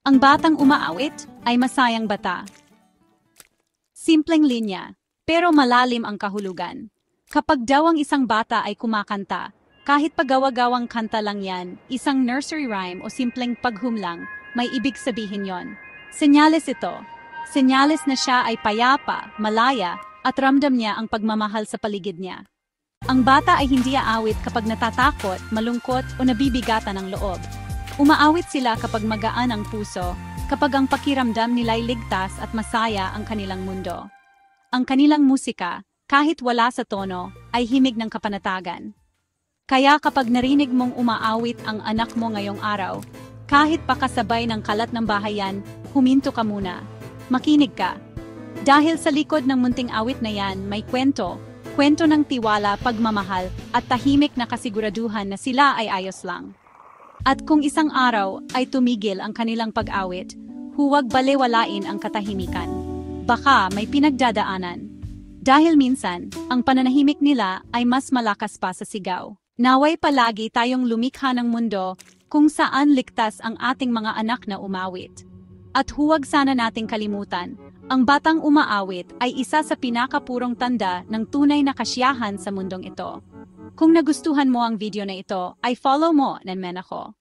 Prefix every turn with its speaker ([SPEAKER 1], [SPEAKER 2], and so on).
[SPEAKER 1] Ang batang umaawit ay masayang bata. Simpleng linya, pero malalim ang kahulugan. Kapag daw ang isang bata ay kumakanta, kahit pagawa-gawang kanta lang yan, isang nursery rhyme o simpleng paghumlang, may ibig sabihin yon. Senyales ito. Senyales na siya ay payapa, malaya, at ramdam niya ang pagmamahal sa paligid niya. Ang bata ay hindi aawit kapag natatakot, malungkot o nabibigatan ang loob. Umaawit sila kapag magaan ang puso, kapag ang pakiramdam nila'y ligtas at masaya ang kanilang mundo. Ang kanilang musika, kahit wala sa tono, ay himig ng kapanatagan. Kaya kapag narinig mong umaawit ang anak mo ngayong araw, kahit pakasabay ng kalat ng bahayan, huminto ka muna. Makinig ka. Dahil sa likod ng munting awit na yan, may kwento ng tiwala, pagmamahal, at tahimik na kasiguraduhan na sila ay ayos lang. At kung isang araw ay tumigil ang kanilang pag-awit, huwag balewalain ang katahimikan. Baka may pinagdadaanan. Dahil minsan, ang pananahimik nila ay mas malakas pa sa sigaw. Naway palagi tayong lumikha ng mundo kung saan ligtas ang ating mga anak na umawit. At huwag sana nating kalimutan, ang batang umaawit ay isa sa pinakapurong tanda ng tunay na kasiyahan sa mundong ito. Kung nagustuhan mo ang video na ito, ay follow mo, Nanmen ako.